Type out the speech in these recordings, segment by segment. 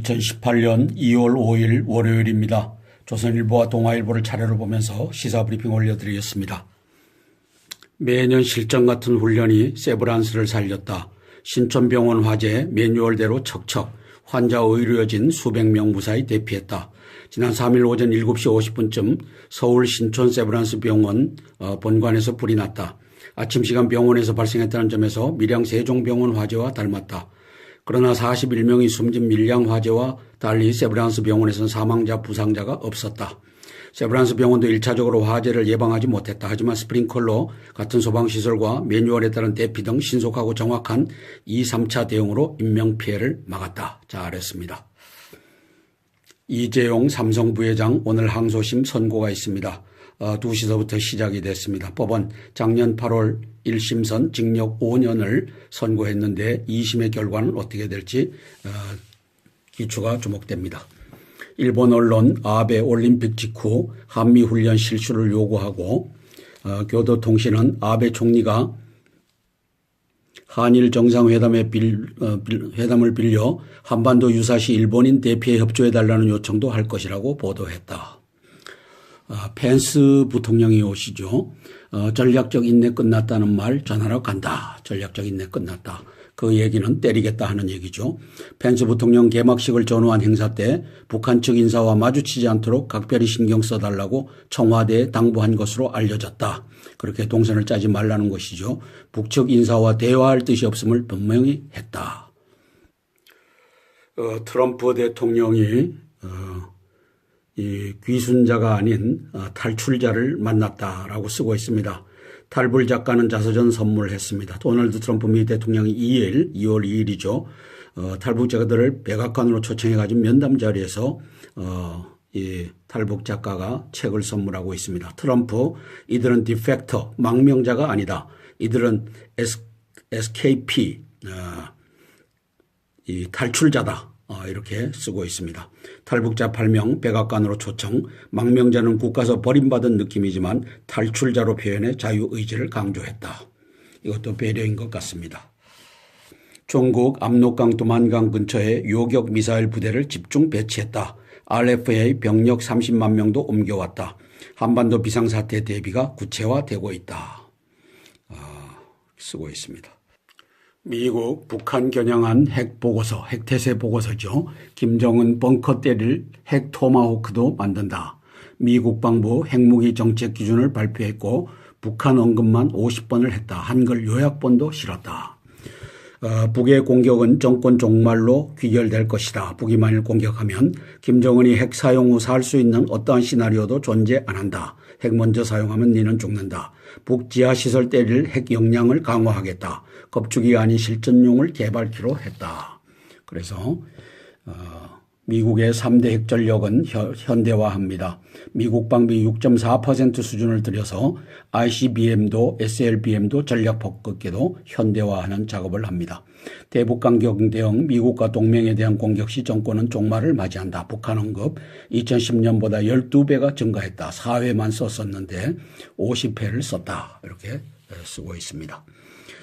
2018년 2월 5일 월요일입니다. 조선일보와 동아일보를 차례로 보면서 시사브리핑 올려드리겠습니다. 매년 실전 같은 훈련이 세브란스를 살렸다. 신촌병원 화재 매뉴얼대로 척척 환자 의료진 수백 명 무사히 대피했다. 지난 3일 오전 7시 50분쯤 서울 신촌 세브란스 병원 본관에서 불이 났다. 아침 시간 병원에서 발생했다는 점에서 밀양 세종병원 화재와 닮았다. 그러나 41명이 숨진 밀양 화재와 달리 세브란스 병원에서는 사망자, 부상자가 없었다. 세브란스 병원도 1차적으로 화재를 예방하지 못했다. 하지만 스프링클러 같은 소방시설과 매뉴얼에 따른 대피 등 신속하고 정확한 2, 3차 대응으로 인명피해를 막았다. 잘했습니다. 이재용 삼성 부회장 오늘 항소심 선고가 있습니다. 2시서부터 시작이 됐습니다. 법원 작년 8월 1심선 징역 5년을 선고했는데 2심의 결과는 어떻게 될지 기추가 주목됩니다. 일본 언론 아베 올림픽 직후 한미훈련 실시를 요구하고 교도통신은 아베 총리가 한일 정상회담을 빌려 한반도 유사시 일본인 대피에 협조해달라는 요청도 할 것이라고 보도했다. 펜스 부통령이 오시죠. 전략적 인내 끝났다는 말 전하러 간다. 전략적 인내 끝났다. 그 얘기는 때리겠다 하는 얘기죠. 펜스 부통령 개막식을 전후한 행사 때 북한 측 인사와 마주치지 않도록 각별히 신경 써달라고 청와대에 당부한 것으로 알려졌다. 그렇게 동선을 짜지 말라는 것이죠. 북측 인사와 대화할 뜻이 없음을 분명히 했다. 트럼프 대통령이 이 귀순자가 아닌 탈출자를 만났다라고 쓰고 있습니다. 탈불 작가는 자서전 선물했습니다. 도널드 트럼프 미 대통령이 2월 2일이죠. 탈북 작가들을 백악관으로 초청해가지고 면담 자리에서 이 탈북 작가가 책을 선물하고 있습니다. 트럼프, 이들은 디펙터, 망명자가 아니다. 이들은 SKP, 이 탈출자다. 이렇게 쓰고 있습니다. 탈북자 8명 백악관으로 초청, 망명자는 국가에서 버림받은 느낌이지만 탈출자로 표현해 자유의지를 강조했다. 이것도 배려인 것 같습니다. 중국 압록강 두만강 근처에 요격 미사일 부대를 집중 배치했다. RFA 병력 30만 명도 옮겨왔다. 한반도 비상사태 대비가 구체화되고 있다. 쓰고 있습니다. 미국 북한 겨냥한 핵 보고서, 핵태세 보고서죠. 김정은 벙커 때릴 핵 토마호크도 만든다. 미 국방부 핵무기 정책 기준을 발표했고 북한 언급만 50번을 했다. 한글 요약본도 실었다. 북의 공격은 정권 종말로 귀결될 것이다. 북이 만일 공격하면 김정은이 핵 사용 후 살 수 있는 어떠한 시나리오도 존재 안 한다. 핵 먼저 사용하면 니는 죽는다. 북 지하시설 때릴 핵 역량을 강화하겠다. 겁축이 아닌 실전용을 개발키로 했다. 그래서 미국의 3대 핵전력은 현대화합니다. 미국 방비 6.4% 수준을 들여서 ICBM도 SLBM도 전략 폭격기도 현대화하는 작업을 합니다. 대북강경 대응 미국과 동맹에 대한 공격 시 정권은 종말을 맞이한다. 북한 언급 2010년보다 12배가 증가했다. 4회만 썼었는데 50회를 썼다. 이렇게 쓰고 있습니다.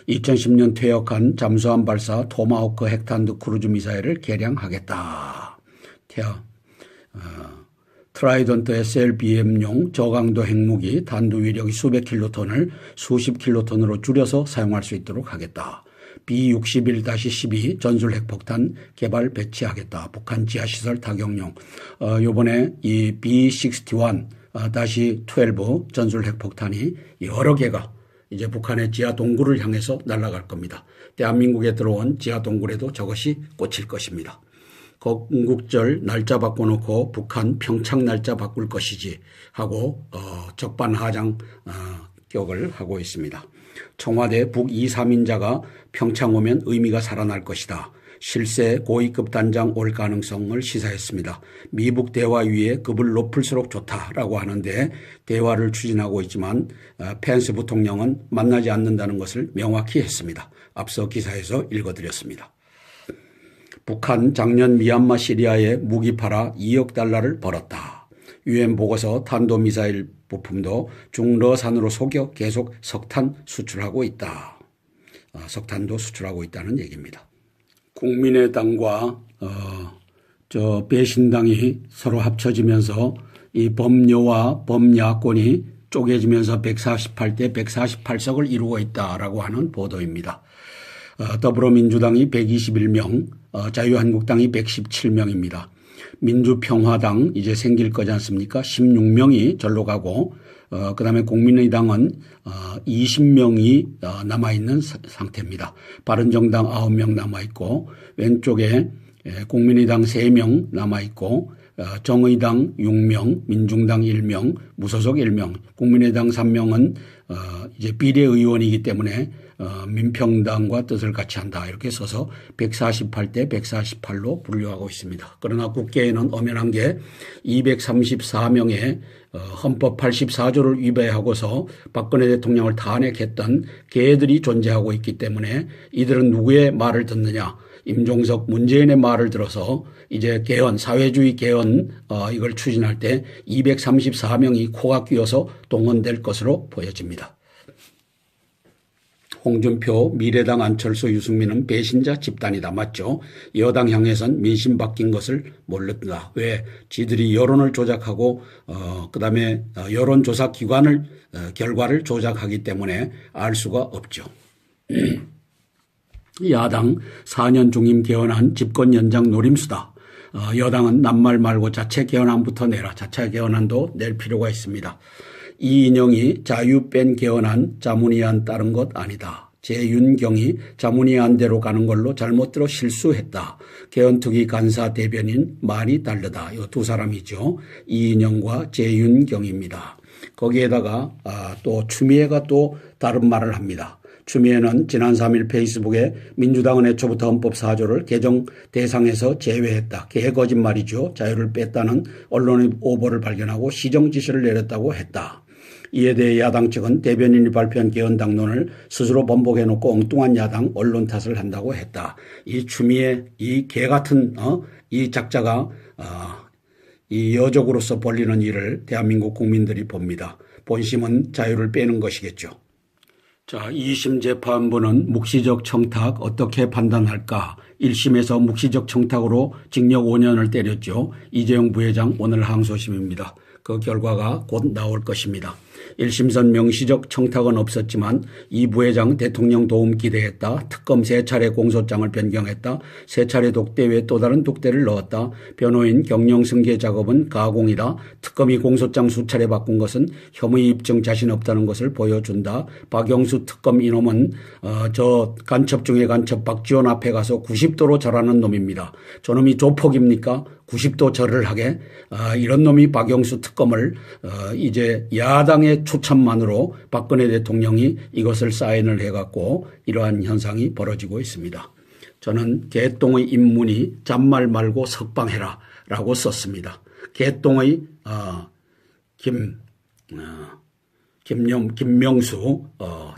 2010년 퇴역한 잠수함 발사 토마호크 핵탄두 크루즈 미사일을 개량하겠다. 트라이던트 SLBM용 저강도 핵무기 단두 위력이 수백 킬로톤을 수십 킬로톤으로 줄여서 사용할 수 있도록 하겠다. B-61-12 전술 핵폭탄 개발 배치하겠다. 북한 지하시설 타격용. 요번에 이 B-61-12 전술 핵폭탄이 여러 개가 이제 북한의 지하 동굴을 향해서 날아갈 겁니다. 대한민국에 들어온 지하 동굴에도 저것이 꽂힐 것입니다. 건국절 날짜 바꿔놓고 북한 평창 날짜 바꿀 것이지 하고 적반하장 격을 하고 있습니다. 청와대 북 2, 3인자가 평창 오면 의미가 살아날 것이다. 실세 고위급 단장 올 가능성을 시사했습니다. 미북 대화 위에 급을 높일수록 좋다라고 하는데 대화를 추진하고 있지만 펜스 부통령은 만나지 않는다는 것을 명확히 했습니다. 앞서 기사에서 읽어드렸습니다. 북한 작년 미얀마 시리아에 무기 팔아 2억 달러를 벌었다. UN 보고서 탄도미사일 부품도 중러산으로 속여 계속 석탄 수출하고 있다. 석탄도 수출하고 있다는 얘기입니다. 국민의당과 배신당이 서로 합쳐지면서 이 범여와 범야권이 쪼개지면서 148대 148석을 이루고 있다라고 하는 보도입니다. 더불어민주당이 121명, 자유한국당이 117명입니다. 민주평화당 이제 생길 거지 않습니까? 16명이 절로 가고 그다음에 국민의당은 20명이 남아있는 상태입니다. 바른정당 9명 남아있고 왼쪽에 국민의당 3명 남아있고 정의당 6명, 민중당 1명, 무소속 1명, 국민의당 3명은 이제 비례의원이기 때문에 민평당과 뜻을 같이 한다 이렇게 써서 148대 148로 분류하고 있습니다. 그러나 국회에는 엄연한 게 234명의 헌법 84조를 위배하고서 박근혜 대통령을 탄핵했던 개들이 존재하고 있기 때문에 이들은 누구의 말을 듣느냐. 임종석 문재인의 말을 들어서 이제 개헌, 사회주의 개헌 이걸 추진할 때 234명이 코가 끼어서 동원될 것으로 보여집니다. 홍준표, 미래당 안철수, 유승민은 배신자 집단이다. 맞죠? 여당 향해선 민심 바뀐 것을 모른다. 왜? 지들이 여론을 조작하고 그다음에 여론조사 기관을 결과를 조작하기 때문에 알 수가 없죠. 야당 4년 중임 개헌안 집권 연장 노림수다. 여당은 낱말 말고 자체 개헌안부터 내라. 자체 개헌안도 낼 필요가 있습니다. 이인영이 자유 뺀 개헌안 자문위안 따른 것 아니다. 재윤경이 자문위안대로 가는 걸로 잘못 들어 실수했다. 개헌특위 간사 대변인 말이 다르다. 이 두 사람이죠. 이인영과 재윤경입니다. 거기에다가 또 추미애가 또 다른 말을 합니다. 추미애는 지난 3일 페이스북에 민주당은 애초부터 헌법 4조를 개정 대상에서 제외했다. 개거짓말이죠. 자유를 뺐다는 언론의 오보를 발견하고 시정 지시를 내렸다고 했다. 이에 대해 야당 측은 대변인이 발표한 개헌 당론을 스스로 번복해놓고 엉뚱한 야당 언론 탓을 한다고 했다. 이 추미애 이 개같은 이 작자가 이 여적으로서 벌리는 일을 대한민국 국민들이 봅니다. 본심은 자유를 빼는 것이겠죠. 자, 2심 재판부는 묵시적 청탁 어떻게 판단할까? 1심에서 묵시적 청탁으로 징역 5년을 때렸죠. 이재용 부회장 오늘 항소심입니다. 그 결과가 곧 나올 것입니다. 1심선 명시적 청탁은 없었지만 이 부회장 대통령 도움 기대했다. 특검 3차례 공소장을 변경했다. 3차례 독대 외에 또 다른 독대를 넣었다. 변호인 경영 승계 작업은 가공이다. 특검이 공소장 수차례 바꾼 것은 혐의 입증 자신 없다는 것을 보여준다. 박영수 특검 이놈은 저 간첩 중에 간첩 박지원 앞에 가서 90도로 절하는 놈입니다. 저놈이 조폭입니까? 90도 절을 하게 이런 놈이 박영수 특검을 이제 야당의 추천만으로 박근혜 대통령이 이것을 사인을 해갖고 이러한 현상이 벌어지고 있습니다. 저는 개똥의 입문이 잔말 말고 석방해라 라고 썼습니다. 개똥의 김명수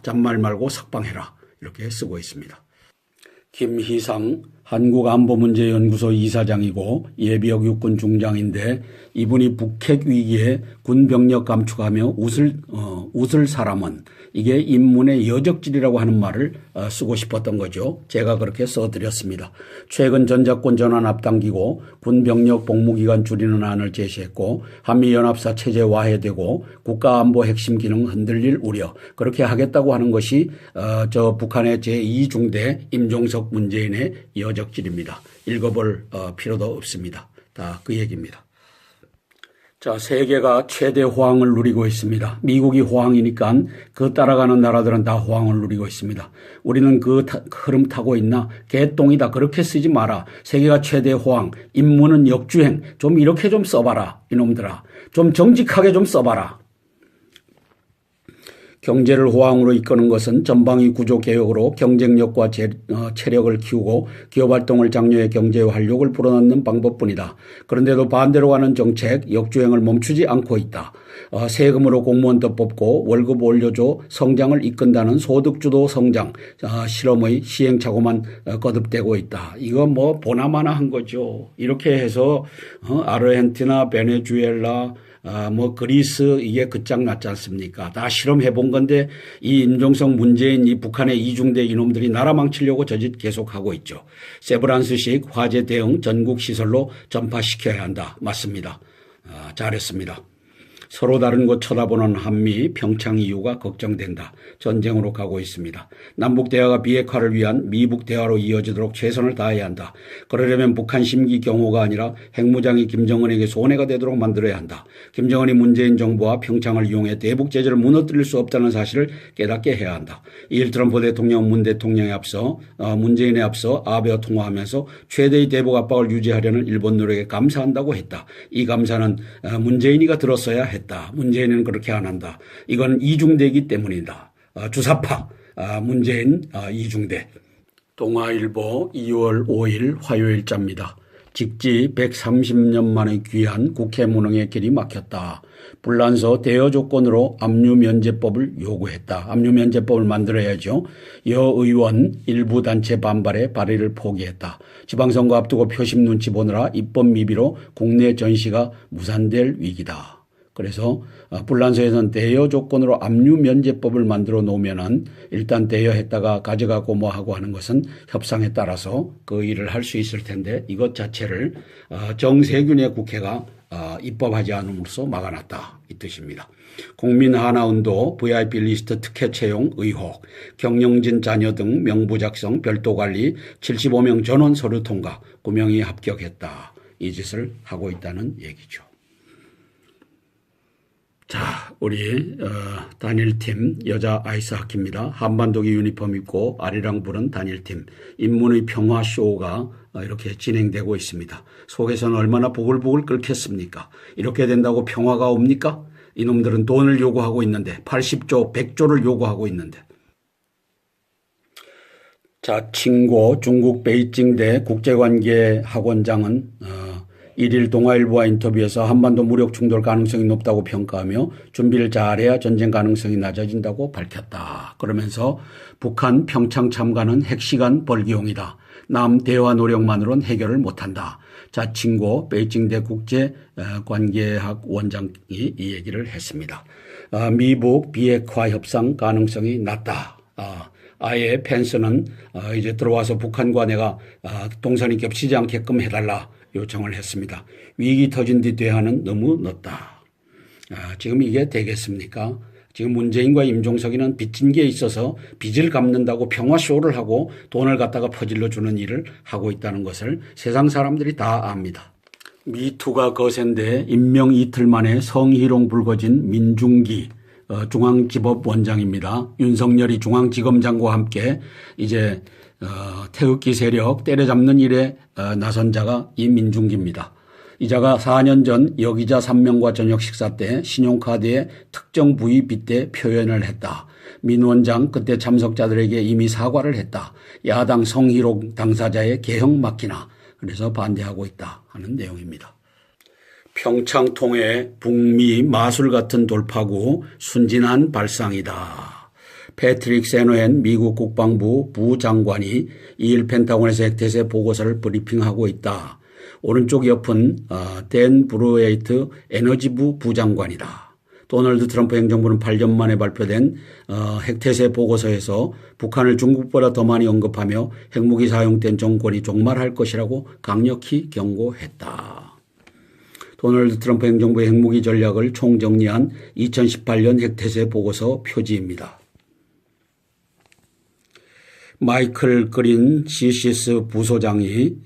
잔말 말고 석방해라 이렇게 쓰고 있습니다. 김희상 한국안보문제연구소 이사장이고 예비역 육군 중장인데 이분이 북핵 위기에 군병력 감축하며 웃을 사람은 이게 인문의 여적질이라고 하는 말을 쓰고 싶었던 거죠. 제가 그렇게 써드렸습니다. 최근 전작권 전환 앞당기고 군병력 복무기간 줄이는 안을 제시했고 한미연합사 체제 와해되고 국가안보 핵심 기능 흔들릴 우려 그렇게 하겠다고 하는 것이 저 북한의 제2중대 임종석 문재인의 여적질입니다. 읽어볼 필요도 없습니다. 다 그 얘기입니다. 자, 세계가 최대 호황을 누리고 있습니다. 미국이 호황이니까 그 따라가는 나라들은 다 호황을 누리고 있습니다. 우리는 그 흐름 타고 있나? 개똥이다. 그렇게 쓰지 마라. 세계가 최대 호황. 인문은 역주행. 좀 이렇게 좀 써봐라. 이놈들아. 좀 정직하게 좀 써봐라. 경제를 호황으로 이끄는 것은 전방위 구조 개혁으로 경쟁력과 체력을 키우고 기업활동을 장려해 경제의 활력을 불어넣는 방법뿐이다. 그런데도 반대로 가는 정책, 역주행을 멈추지 않고 있다. 세금으로 공무원 더 뽑고 월급 올려줘 성장을 이끈다는 소득주도 성장 실험의 시행착오만 거듭되고 있다. 이거 뭐 보나마나 한 거죠. 이렇게 해서 아르헨티나, 베네수엘라, 그리스 이게 끝장났지 않습니까? 다 실험해 본 건데 이 임종석, 문재인, 이 북한의 이중대 이놈들이 나라 망치려고 저짓 계속하고 있죠. 세브란스식 화재 대응 전국 시설로 전파시켜야 한다. 맞습니다. 잘했습니다. 서로 다른 곳 쳐다보는 한미, 평창 이유가 걱정된다. 전쟁으로 가고 있습니다. 남북 대화가 비핵화를 위한 미북 대화로 이어지도록 최선을 다해야 한다. 그러려면 북한 심기 경호가 아니라 핵무장이 김정은에게 손해가 되도록 만들어야 한다. 김정은이 문재인 정부와 평창을 이용해 대북 제재를 무너뜨릴 수 없다는 사실을 깨닫게 해야 한다. 이일 트럼프 대통령, 문 대통령에 앞서 문재인에 앞서 아베와 통화하면서 최대의 대북 압박을 유지하려는 일본 노력에 감사한다고 했다. 이 감사는 문재인이가 들었어야 했다. 문재인은 그렇게 안 한다. 이건 이중대이기 때문이다. 주사파 문재인 이중대. 동아일보 2월 5일 화요일자입니다. 직지 130년 만에 귀한 국회 무능의 길이 막혔다. 불란서 대여 조건으로 압류면제법을 요구했다. 압류면제법을 만들어야죠. 여의원 일부 단체 반발에 발의를 포기했다. 지방선거 앞두고 표심 눈치 보느라 입법 미비로 국내 전시가 무산될 위기다. 그래서 불란서에서는 대여 조건으로 압류면제법을 만들어 놓으면은 일단 대여했다가 가져가고 뭐 하고 하는 것은 협상에 따라서 그 일을 할 수 있을 텐데 이것 자체를 정세균의 국회가 입법하지 않음으로써 막아놨다 이 뜻입니다. 국민하나운동 VIP 리스트 특혜 채용 의혹, 경영진 자녀 등 명부 작성, 별도 관리, 75명 전원 서류 통과, 9명이 합격했다. 이 짓을 하고 있다는 얘기죠. 자, 우리 단일팀 여자 아이스하키입니다. 한반도기 유니폼 입고 아리랑 부른 단일팀 인문의 평화쇼가 이렇게 진행되고 있습니다. 속에서는 얼마나 보글보글 끓겠습니까? 이렇게 된다고 평화가 옵니까? 이놈들은 돈을 요구하고 있는데 80조, 100조를 요구하고 있는데. 자, 칭고 중국 베이징대 국제관계학원장은 1일 동아일보와 인터뷰에서 한반도 무력 충돌 가능성이 높다고 평가하며 준비를 잘해야 전쟁 가능성이 낮아진다고 밝혔다. 그러면서 북한 평창 참가는 핵시간 벌기용이다. 남 대화 노력만으로는 해결을 못한다. 자칭고 베이징대 국제관계학 원장이 이 얘기를 했습니다. 미북 비핵화 협상 가능성이 낮다. 아예 펜스는 이제 들어와서 북한과 내가 동선이 겹치지 않게끔 해달라 요청을 했습니다. 위기 터진 뒤 대화는 너무 늦다. 지금 이게 되겠습니까? 지금 문재인과 임종석이는 빚진 게 있어서 빚을 갚는다고 평화쇼를 하고 돈을 갖다가 퍼질러 주는 일을 하고 있다는 것을 세상 사람들이 다 압니다. 미투가 거센데 임명 이틀 만에 성희롱 불거진 민중기 중앙지법원장입니다. 윤석열이 중앙지검장과 함께 이제 태극기 세력 때려잡는 일에 나선 자가 이 민중기입니다. 이 자가 4년 전 여기자 3명과 저녁 식사 때 신용카드에 특정 부위 빗대 표현을 했다. 민 원장 그때 참석자들에게 이미 사과를 했다. 야당 성희롱 당사자의 개형 막히나 그래서 반대하고 있다 하는 내용입니다. 평창 통해 북미 마술 같은 돌파구 순진한 발상이다. 패트릭 세노헨 미국 국방부 부장관이 2일 펜타곤에서 핵태세 보고서를 브리핑하고 있다. 오른쪽 옆은 댄 브루에이트 에너지부 부장관이다. 도널드 트럼프 행정부는 8년 만에 발표된 핵태세 보고서에서 북한을 중국보다 더 많이 언급하며 핵무기 사용된 정권이 종말할 것이라고 강력히 경고했다. 도널드 트럼프 행정부의 핵무기 전략을 총정리한 2018년 핵태세 보고서 표지입니다. 마이클 그린 CCS 부소장이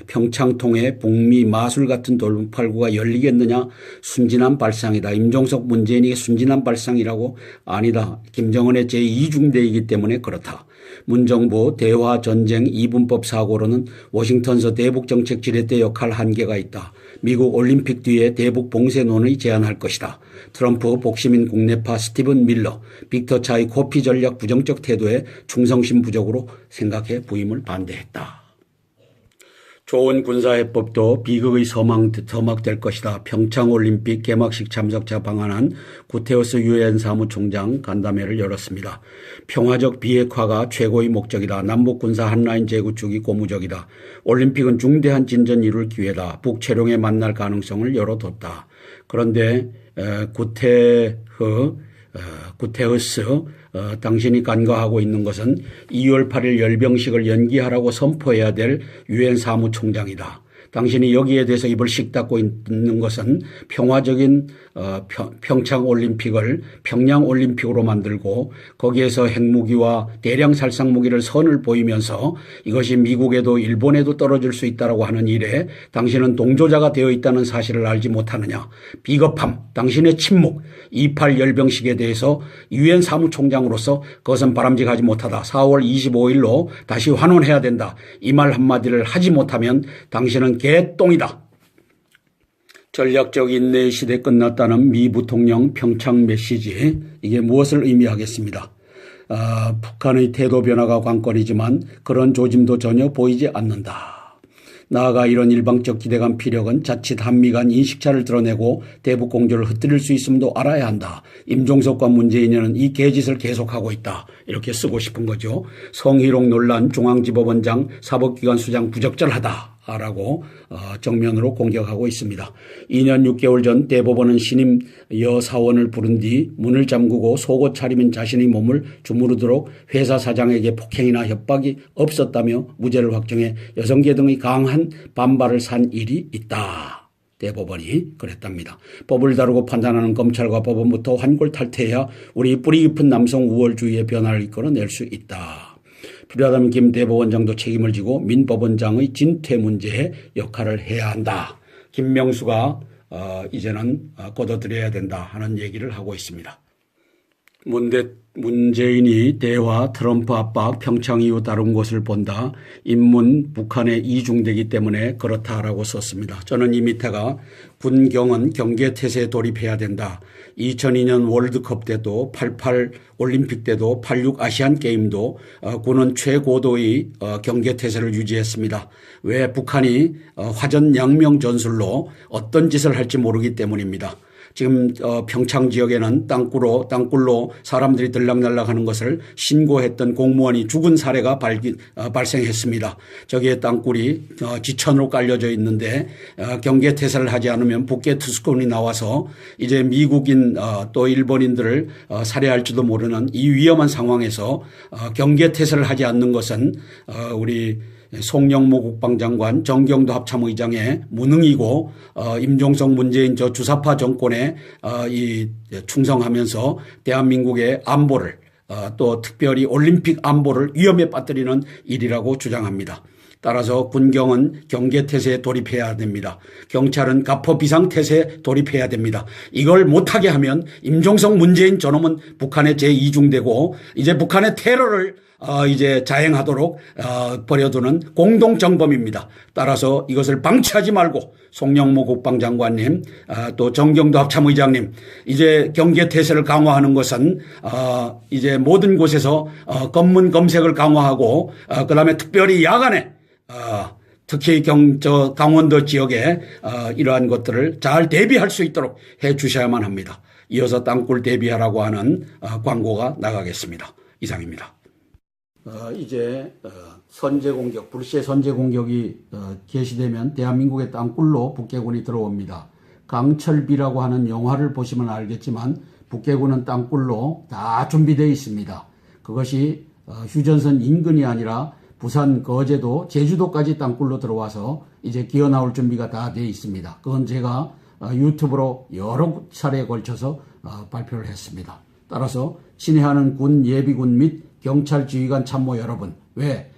평창 통해 북미 마술 같은 돌팔구가 열리겠느냐 순진한 발상이다. 임종석 문재인이 순진한 발상이라고 아니다. 김정은의 제2중대이기 때문에 그렇다. 문정부 대화 전쟁 이분법 사고로는 워싱턴서 대북정책 지렛대 역할 한계가 있다. 미국 올림픽 뒤에 대북 봉쇄론을 제안할 것이다. 트럼프 복시민 국내파 스티븐 밀러, 빅터 차이 코피 전략 부정적 태도에 충성심 부족으로 생각해 부임을 반대했다. 좋은 군사해법도 비극의 서막될 것이다. 평창올림픽 개막식 참석자 방한한 구테우스 유엔 사무총장 간담회를 열었습니다. 평화적 비핵화가 최고의 목적이다. 남북군사 한라인 재구축이 고무적이다. 올림픽은 중대한 진전 이룰 기회다. 북최룡에 만날 가능성을 열어뒀다. 그런데 구테우스 당신이 간과하고 있는 것은 2월 8일 열병식을 연기하라고 선포해야 될 유엔 사무총장이다. 당신이 여기에 대해서 입을 씩 닫고 있는 것은 평화적인 평창올림픽을 평양올림픽으로 만들고 거기에서 핵무기와 대량 살상무기를 선을 보이면서 이것이 미국에도 일본에도 떨어질 수 있다고 하는 일에 당신은 동조자가 되어 있다는 사실을 알지 못하느냐. 비겁함, 당신의 침묵, 28 열병식에 대해서 유엔 사무총장으로서 그것은 바람직하지 못하다. 4월 25일로 다시 환원해야 된다. 이 말 한마디를 하지 못하면 당신은 개똥이다. 전략적 인내의 시대 끝났다는 미 부통령 평창 메시지, 이게 무엇을 의미하겠습니다. 북한의 태도 변화가 관건이지만 그런 조짐도 전혀 보이지 않는다. 나아가 이런 일방적 기대감 피력은 자칫 한미 간 인식차를 드러내고 대북 공조를 흩뜨릴 수 있음도 알아야 한다. 임종석과 문재인은 이 개짓을 계속하고 있다. 이렇게 쓰고 싶은 거죠. 성희롱 논란 중앙지법원장 사법기관 수장 부적절하다. 라고 정면으로 공격하고 있습니다. 2년 6개월 전 대법원은 신임 여사원을 부른 뒤 문을 잠그고 속옷 차림인 자신의 몸을 주무르도록 회사 사장에게 폭행이나 협박이 없었다며 무죄를 확정해 여성계 등의 강한 반발을 산 일이 있다. 대법원이 그랬답니다. 법을 다루고 판단하는 검찰과 법원부터 환골탈태해야 우리 뿌리 깊은 남성 우월주의의 변화를 이끌어낼 수 있다. 필요하다면 김 대법원장도 책임을 지고 민 법원장의 진퇴 문제에 역할을 해야 한다. 김명수가 이제는 걷어들여야 된다 하는 얘기를 하고 있습니다. 문재인이 대화, 트럼프 압박, 평창 이후 다른 곳을 본다. 인문 북한에 이중되기 때문에 그렇다라고 썼습니다. 저는 이 밑에가 군경은 경계태세에 돌입해야 된다. 2002년 월드컵 때도 88 올림픽 때도 86 아시안 게임도 군은 최고도의 경계태세를 유지했습니다. 왜? 북한이 화전양명 전술로 어떤 짓을 할지 모르기 때문입니다. 지금 평창 지역에는 땅굴로 사람들이 들락날락하는 것을 신고했던 공무원이 죽은 사례가 발생했습니다. 저기에 땅굴이 지천으로 깔려져 있는데 경계태세를 하지 않으면 북계 투스군이 나와서 이제 미국인 또 일본인들을 살해할지도 모르는 이 위험한 상황에서 경계태세를 하지 않는 것은 우리 송영무 국방장관, 정경도 합참의장의 무능이고 임종석 문재인 저 주사파 정권에 충성하면서 대한민국의 안보를 또 특별히 올림픽 안보를 위험에 빠뜨리는 일이라고 주장합니다. 따라서 군경은 경계태세에 돌입해야 됩니다. 경찰은 가포 비상태세에 돌입해야 됩니다. 이걸 못하게 하면 임종석 문재인 저놈은 북한에 제2중되고 이제 북한의 테러를 이제 자행하도록 버려두는 공동정범입니다. 따라서 이것을 방치하지 말고 송영무 국방장관님 또 정경도 합참의장님 이제 경계태세를 강화하는 것은 이제 모든 곳에서 검문 검색을 강화하고 그다음에 특별히 야간에 특히 강원도 지역에 이러한 것들을 잘 대비할 수 있도록 해 주셔야만 합니다. 이어서 땅굴 대비하라고 하는 광고가 나가겠습니다. 이상입니다. 이제 선제공격, 불시에 선제공격이 개시되면 대한민국의 땅굴로 북괴군이 들어옵니다. 강철비라고 하는 영화를 보시면 알겠지만 북괴군은 땅굴로 다 준비되어 있습니다. 그것이 휴전선 인근이 아니라 부산, 거제도, 제주도까지 땅굴로 들어와서 이제 기어 나올 준비가 다 되어 있습니다. 그건 제가 유튜브로 여러 차례에 걸쳐서 발표를 했습니다. 따라서 친애하는 군 예비군 및 경찰 지휘관 참모 여러분, 왜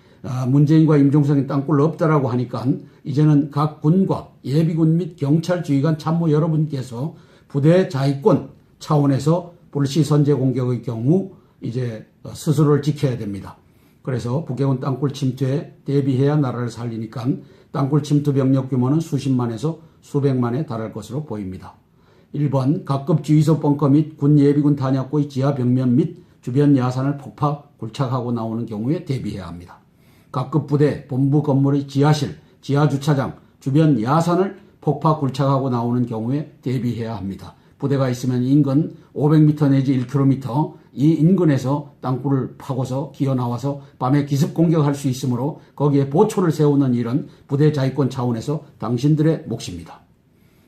문재인과 임종석이 땅굴로 없다라고 하니까 이제는 각 군과 예비군 및 경찰 지휘관 참모 여러분께서 부대 자위권 차원에서 불시 선제 공격의 경우 이제 스스로를 지켜야 됩니다. 그래서 북해군 땅굴 침투에 대비해야 나라를 살리니까 땅굴 침투 병력 규모는 수십만에서 수백만에 달할 것으로 보입니다. 1번 각급 지휘소 벙커 및 군 예비군 탄약고의 지하 벽면 및 주변 야산을 폭파 굴착하고 나오는 경우에 대비해야 합니다. 각급 부대 본부 건물의 지하실 지하주차장, 주변 야산을 폭파 굴착하고 나오는 경우에 대비해야 합니다. 부대가 있으면 인근 500m 내지 1km 이 인근에서 땅굴을 파고서 기어나와서 밤에 기습 공격할 수 있으므로 거기에 보초를 세우는 일은 부대 자위권 차원에서 당신들의 몫입니다.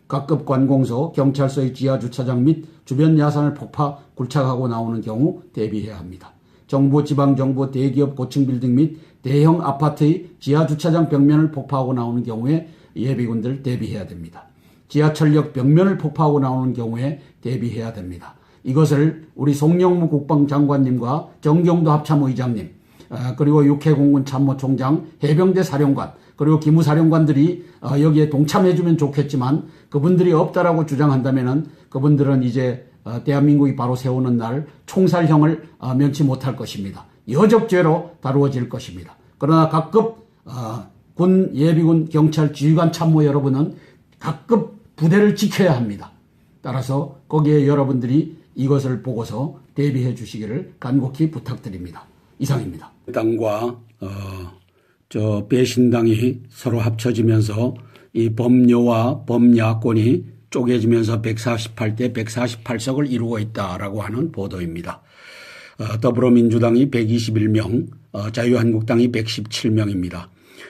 각급 관공서, 경찰서의 지하주차장 및 주변 야산을 폭파 굴착하고 나오는 경우 대비해야 합니다. 정부, 지방정부, 대기업 고층 빌딩 및 대형 아파트의 지하주차장 벽면을 폭파하고 나오는 경우에 예비군들 대비해야 됩니다. 지하철역 벽면을 폭파하고 나오는 경우에 대비해야 됩니다. 이것을 우리 송영무 국방장관님과 정경도 합참의장님, 그리고 육해공군 참모총장, 해병대 사령관, 그리고 기무사령관들이 여기에 동참해주면 좋겠지만 그분들이 없다라고 주장한다면은 그분들은 이제 대한민국이 바로 세우는 날 총살형을 면치 못할 것입니다. 여적죄로 다루어질 것입니다. 그러나 각급 군, 예비군, 경찰, 지휘관 참모 여러분은 각급 부대를 지켜야 합니다. 따라서 거기에 여러분들이 이것을 보고서 대비해 주시기를 간곡히 부탁드립니다. 이상입니다. 당과 배신당이 서로 합쳐지면서 이 범여와 범야권이 쪼개지면서 148대 148석을 이루고 있다라고 하는 보도입니다. 더불어민주당이 121명, 자유한국당이 117명입니다.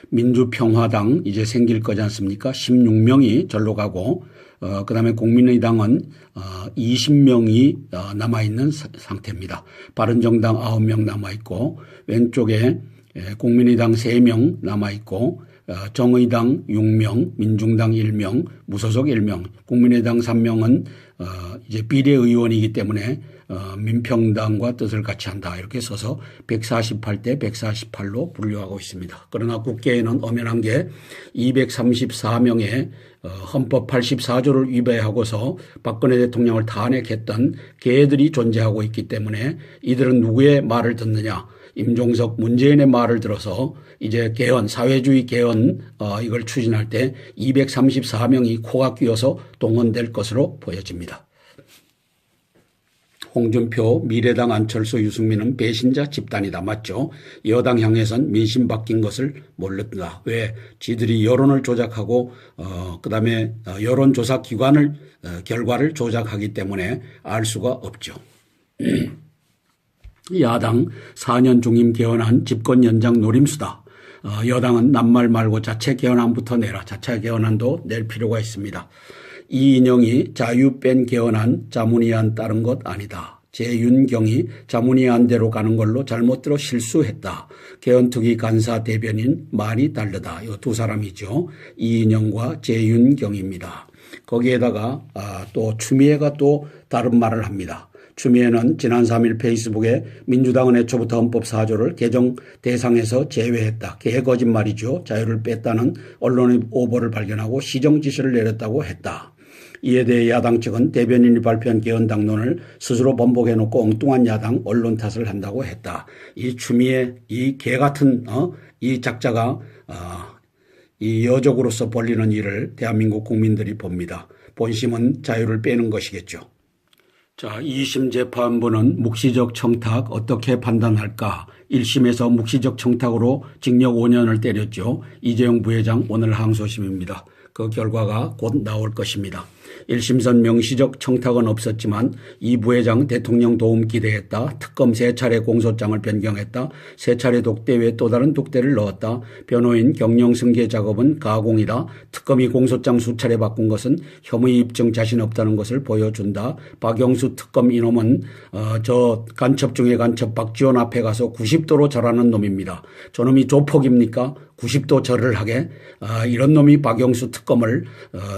민주평화당 이제 생길 거지 않습니까? 16명이 절로 가고 그 다음에 국민의당은 20명이 남아있는 상태입니다. 바른정당 9명 남아있고 왼쪽에 국민의당 3명 남아있고 정의당 6명, 민중당 1명, 무소속 1명, 국민의당 3명은 이제 비례의원이기 때문에 민평당과 뜻을 같이 한다 이렇게 써서 148대 148로 분류하고 있습니다. 그러나 국회에는 엄연한 게 234명의 헌법 84조를 위배하고서 박근혜 대통령을 탄핵했던 개들이 존재하고 있기 때문에 이들은 누구의 말을 듣느냐, 임종석, 문재인의 말을 들어서 이제 개헌, 사회주의 개헌 이걸 추진할 때 234명이 코가 끼어서 동원될 것으로 보여집니다. 홍준표, 미래당 안철수, 유승민은 배신자 집단이다. 맞죠? 여당 향해선 민심 바뀐 것을 모른다. 왜? 지들이 여론을 조작하고 그다음에 여론조사 기관을 결과를 조작하기 때문에 알 수가 없죠. 야당 4년 중임 개헌안 집권 연장 노림수다. 여당은 낱말 말고 자체 개헌안부터 내라. 자체 개헌안도 낼 필요가 있습니다. 이인영이 자유 뺀 개헌안 자문위안 따른 것 아니다. 재윤경이 자문위안대로 가는 걸로 잘못 들어 실수했다. 개헌특위 간사 대변인 말이 다르다. 이 두 사람이죠. 이인영과 재윤경입니다. 거기에다가 또 추미애가 또 다른 말을 합니다. 추미애는 지난 3일 페이스북에 민주당은 애초부터 헌법 4조를 개정 대상에서 제외했다. 개거짓말이죠. 자유를 뺐다는 언론의 오보를 발견하고 시정 지시를 내렸다고 했다. 이에 대해 야당 측은 대변인이 발표한 개헌 당론을 스스로 번복해놓고 엉뚱한 야당 언론 탓을 한다고 했다. 이 추미애 이 개같은 이 작자가 이 여적으로서 벌리는 일을 대한민국 국민들이 봅니다. 본심은 자유를 빼는 것이겠죠. 자, 2심 재판부는 묵시적 청탁 어떻게 판단할까? 1심에서 묵시적 청탁으로 징역 5년을 때렸죠. 이재용 부회장 오늘 항소심입니다. 그 결과가 곧 나올 것입니다. 1심선 명시적 청탁은 없었지만 이 부회장 대통령 도움 기대했다. 특검 3차례 공소장을 변경했다. 3차례 독대 외에 또 다른 독대를 넣었다. 변호인 경영 승계 작업은 가공이다. 특검이 공소장 수차례 바꾼 것은 혐의 입증 자신 없다는 것을 보여준다. 박영수 특검 이놈은 저 간첩 중에 간첩 박지원 앞에 가서 90도로 절하는 놈입니다. 저놈이 조폭입니까? 90도 절을 하게 이런 놈이 박영수 특검을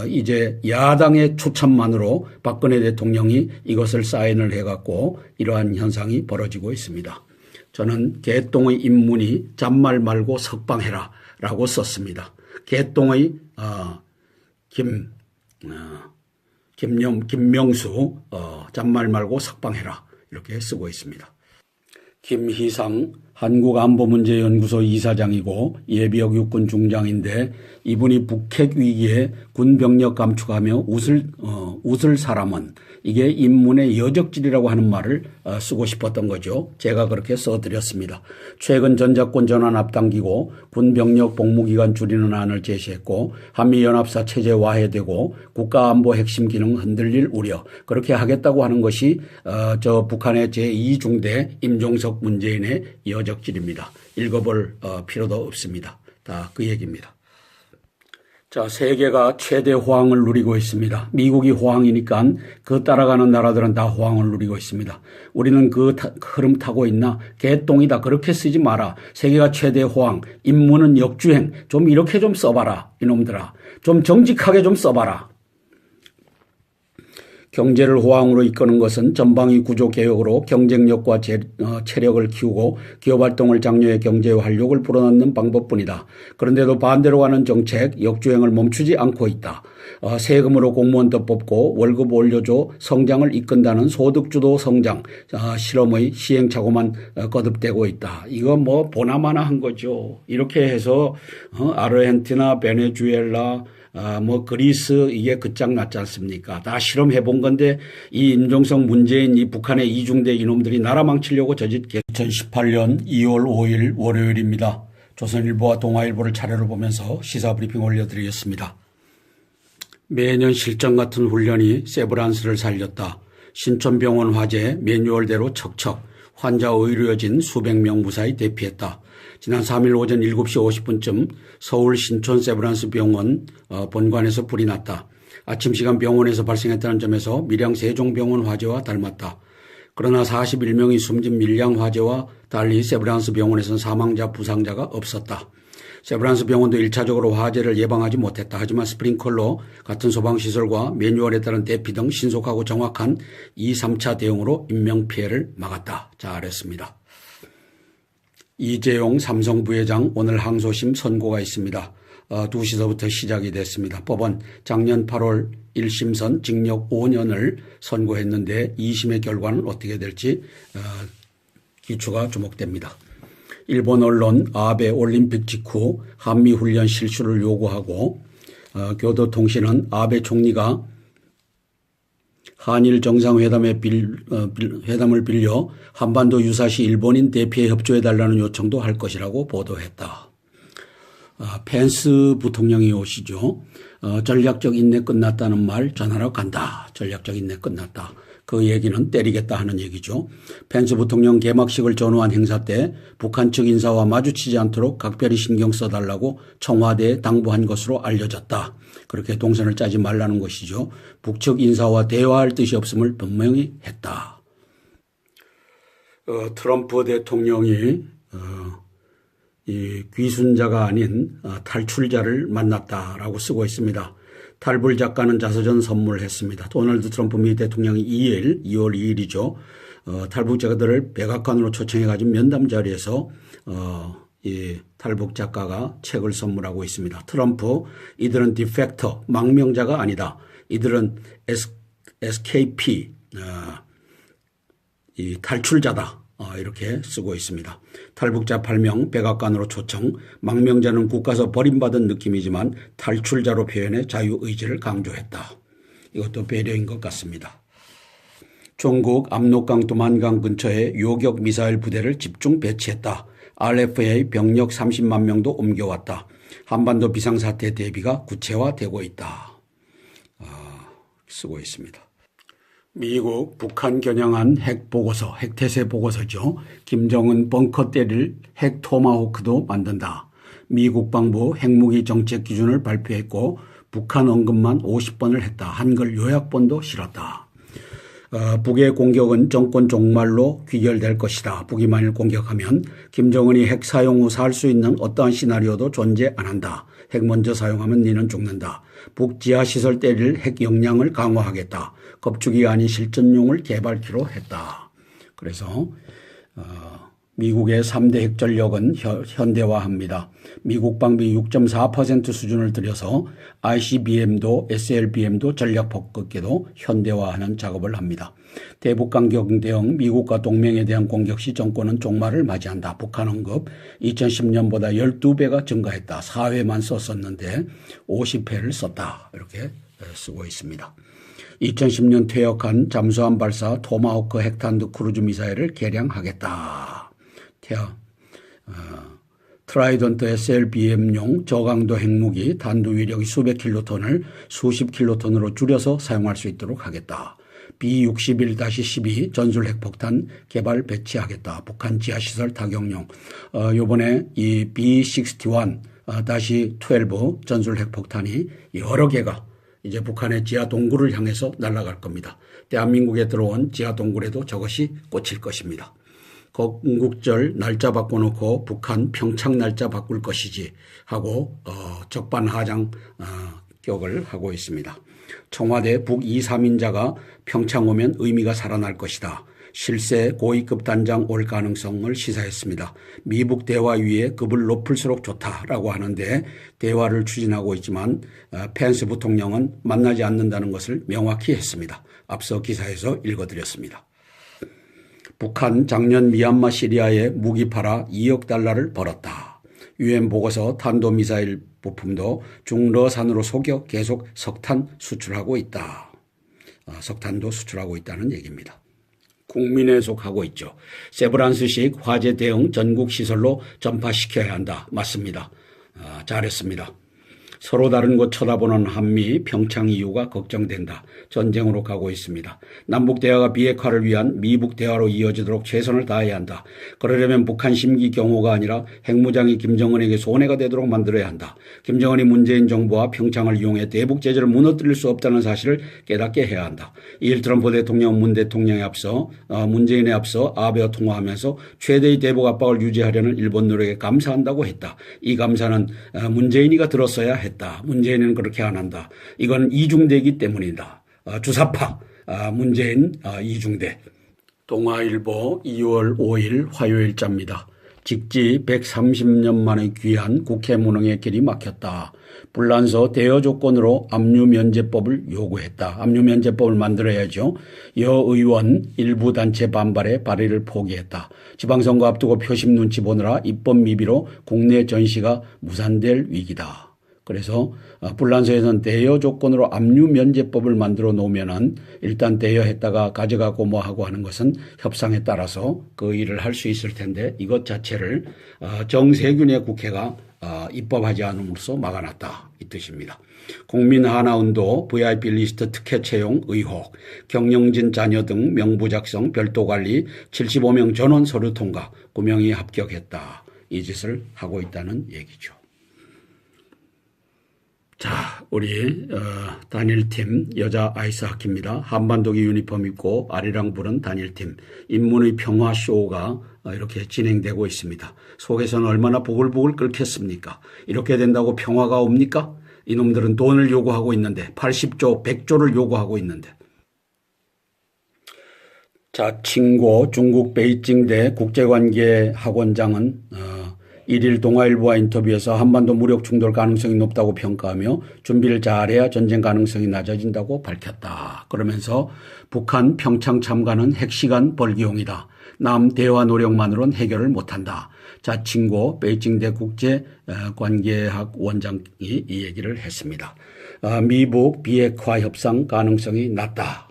이제 야당의 추천만으로 박근혜 대통령이 이것을 사인을 해갖고 이러한 현상이 벌어지고 있습니다. 저는 개똥의 입문이 잔말 말고 석방해라 라고 썼습니다. 개똥의 김명수 잔말 말고 석방해라 이렇게 쓰고 있습니다. 김희상 한국안보문제연구소 이사장이고 예비역 육군 중장인데 이분이 북핵 위기에 군 병력 감축하며 웃을 사람은, 이게 인문의 여적질이라고 하는 말을 쓰고 싶었던 거죠. 제가 그렇게 써드렸습니다. 최근 전작권 전환 앞당기고 군병력 복무기간 줄이는 안을 제시했고 한미연합사 체제 와해되고 국가안보 핵심 기능 흔들릴 우려, 그렇게 하겠다고 하는 것이 저 북한의 제2중대 임종석 문재인의 여적질입니다. 읽어볼 필요도 없습니다. 다 그 얘기입니다. 자, 세계가 최대 호황을 누리고 있습니다. 미국이 호황이니까 그 따라가는 나라들은 다 호황을 누리고 있습니다. 우리는 그 흐름 타고 있나? 개똥이다. 그렇게 쓰지 마라. 세계가 최대 호황, 인문은 역주행. 좀 이렇게 좀 써봐라. 이놈들아. 좀 정직하게 좀 써봐라. 경제를 호황으로 이끄는 것은 전방위 구조 개혁으로 경쟁력과 체력을 키우고 기업활동을 장려해 경제의 활력을 불어넣는 방법뿐이다. 그런데도 반대로 가는 정책, 역주행을 멈추지 않고 있다. 세금으로 공무원 더 뽑고 월급 올려줘 성장을 이끈다는 소득주도 성장 실험의 시행착오만 거듭되고 있다. 이거 뭐 보나마나한 거죠. 이렇게 해서 아르헨티나, 베네수엘라, 그리스 이게 끝장났지 않습니까? 다 실험해 본 건데 이 임종석 문재인 이 북한의 이중대 이놈들이 나라 망치려고 저짓 2018년 2월 5일 월요일입니다. 조선일보와 동아일보를 차례로 보면서 시사브리핑 올려드리겠습니다. 매년 실전 같은 훈련이 세브란스를 살렸다. 신촌병원 화재 매뉴얼대로 척척 환자 의료진 수백 명 무사히 대피했다. 지난 3일 오전 7시 50분쯤 서울 신촌 세브란스 병원 본관에서 불이 났다. 아침 시간 병원에서 발생했다는 점에서 밀양 세종병원 화재와 닮았다. 그러나 41명이 숨진 밀양 화재와 달리 세브란스 병원에서는 사망자, 부상자가 없었다. 세브란스 병원도 1차적으로 화재를 예방하지 못했다. 하지만 스프링클러 같은 소방시설과 매뉴얼에 따른 대피 등 신속하고 정확한 2, 3차 대응으로 인명피해를 막았다. 잘했습니다. 이재용 삼성 부회장 오늘 항소심 선고가 있습니다. 2시서부터 시작이 됐습니다. 법원 작년 8월 1심선 징역 5년을 선고했는데 2심의 결과는 어떻게 될지 기추가 주목됩니다. 일본 언론 아베 올림픽 직후 한미훈련 실수를 요구하고 교도통신은 아베 총리가 한일 정상회담을 빌려 한반도 유사시 일본인 대피에 협조해달라는 요청도 할 것이라고 보도했다. 펜스 부통령이 오시죠. 전략적 인내 끝났다는 말 전하러 간다. 전략적 인내 끝났다. 그 얘기는 때리겠다 하는 얘기죠. 펜스 부통령 개막식을 전후한 행사 때 북한 측 인사와 마주치지 않도록 각별히 신경 써달라고 청와대에 당부한 것으로 알려졌다. 그렇게 동선을 짜지 말라는 것이죠. 북측 인사와 대화할 뜻이 없음을 분명히 했다. 트럼프 대통령이 이 귀순자가 아닌 탈출자를 만났다라고 쓰고 있습니다. 탈불 작가는 자서전 선물했습니다. 도널드 트럼프 미 대통령이 2월 2일이죠. 탈북 작가들을 백악관으로 초청해가지고 면담 자리에서 이 탈북 작가가 책을 선물하고 있습니다. 트럼프, 이들은 디펙터, 망명자가 아니다. 이들은 SKP, 이 탈출자다. 이렇게 쓰고 있습니다. 탈북자 8명 백악관으로 초청, 망명자는 국가서 버림받은 느낌이지만 탈출자로 표현해 자유의지를 강조했다. 이것도 배려인 것 같습니다. 중국 압록강 두만강 근처에 요격 미사일 부대를 집중 배치했다. RFA 병력 30만 명도 옮겨왔다. 한반도 비상사태 대비가 구체화되고 있다. 쓰고 있습니다. 미국 북한 겨냥한 핵보고서, 핵태세 보고서죠. 김정은 벙커 때릴 핵 토마호크도 만든다. 미 국방부 핵무기 정책 기준을 발표했고 북한 언급만 50번을 했다. 한글 요약본도 실었다. 북의 공격은 정권 종말로 귀결될 것이다. 북이 만일 공격하면 김정은이 핵 사용 후 살 수 있는 어떠한 시나리오도 존재 안 한다. 핵 먼저 사용하면 니는 죽는다. 북 지하시설 때릴 핵 역량을 강화하겠다. 겁축이 아닌 실전용을 개발키로 했다. 그래서 미국의 3대 핵전력은 현대화합니다. 미국 방비 6.4% 수준을 들여서 ICBM도 SLBM도 전략 폭격기도 현대화하는 작업을 합니다. 대북간격 대응 미국과 동맹에 대한 공격 시 정권은 종말을 맞이한다. 북한 언급 2010년보다 12배가 증가했다. 4회만 썼었는데 50회를 썼다. 이렇게 쓰고 있습니다. 2010년 퇴역한 잠수함 발사 토마호크 핵탄두 크루즈 미사일을 개량하겠다. 트라이던트 SLBM용 저강도 핵무기 단두 위력이 수백 킬로톤을 수십 킬로톤으로 줄여서 사용할 수 있도록 하겠다. B61-12 전술 핵폭탄 개발 배치하겠다. 북한 지하시설 타격용. 요번에 이 B61-12 전술 핵폭탄이 여러 개가 이제 북한의 지하 동굴을 향해서 날아갈 겁니다. 대한민국에 들어온 지하 동굴에도 저것이 꽂힐 것입니다. 건국절 날짜 바꿔놓고 북한 평창 날짜 바꿀 것이지 하고 적반하장 격을 하고 있습니다. 청와대 북2,3인자가 평창 오면 의미가 살아날 것이다. 실세 고위급 단장 올 가능성을 시사했습니다. 미북 대화 위에 급을 높일수록 좋다라고 하는데 대화를 추진하고 있지만 펜스 부통령은 만나지 않는다는 것을 명확히 했습니다. 앞서 기사에서 읽어드렸습니다. 북한 작년 미얀마 시리아에 무기 팔아 2억 달러를 벌었다. UN 보고서 탄도미사일 부품도 중러산으로 속여 계속 석탄 수출하고 있다. 석탄도 수출하고 있다는 얘기입니다. 국민에 속하고 있죠. 세브란스식 화재 대응 전국 시설로 전파시켜야 한다. 맞습니다. 잘했습니다. 서로 다른 곳 쳐다보는 한미 평창 이유가 걱정된다. 전쟁으로 가고 있습니다. 남북 대화가 비핵화를 위한 미북 대화로 이어지도록 최선을 다해야 한다. 그러려면 북한 심기 경호가 아니라 핵무장이 김정은에게 손해가 되도록 만들어야 한다. 김정은이 문재인 정부와 평창을 이용해 대북 제재를 무너뜨릴 수 없다는 사실을 깨닫게 해야 한다. 이일 트럼프 대통령은 문 대통령에 앞서 문재인에 앞서 아베와 통화하면서 최대의 대북 압박을 유지하려는 일본 노력에 감사한다고 했다. 이 감사는 문재인이가 들었어야 했다. 문재인은 그렇게 안 한다. 이건 이중대이기 때문이다. 주사파 문재인 이중대. 동아일보 2월 5일 화요일자입니다. 직지 130년 만에 귀한 국회 무능의 길이 막혔다. 불란서 대여 조건으로 압류면제법을 요구했다. 압류면제법을 만들어야죠. 여의원 일부 단체 반발에 발의를 포기했다. 지방선거 앞두고 표심 눈치 보느라 입법 미비로 국내 전시가 무산될 위기다. 그래서 불란서에서는 대여 조건으로 압류면제법을 만들어 놓으면은 일단 대여했다가 가져가고 뭐 하고 하는 것은 협상에 따라서 그 일을 할 수 있을 텐데 이것 자체를 정세균의 국회가 입법하지 않음으로써 막아놨다 이 뜻입니다. 국민하나운동 VIP 리스트 특혜 채용 의혹, 경영진 자녀 등 명부 작성, 별도 관리, 75명 전원 서류 통과, 9명이 합격했다. 이 짓을 하고 있다는 얘기죠. 자, 우리 단일팀 여자 아이스하키입니다. 한반도기 유니폼 입고 아리랑 부른 단일팀 인문의 평화쇼가 이렇게 진행되고 있습니다. 속에서는 얼마나 보글보글 끓겠습니까? 이렇게 된다고 평화가 옵니까? 이놈들은 돈을 요구하고 있는데 80조, 100조를 요구하고 있는데. 자, 칭고 중국 베이징대 국제관계학원장은 1일 동아일보와 인터뷰에서 한반도 무력 충돌 가능성이 높다고 평가하며 준비를 잘해야 전쟁 가능성이 낮아진다고 밝혔다. 그러면서 북한 평창 참가는 핵시간 벌기용이다. 남 대화 노력만으로는 해결을 못한다. 자칭고 베이징대 국제관계학 원장이 이 얘기를 했습니다. 미북 비핵화 협상 가능성이 낮다.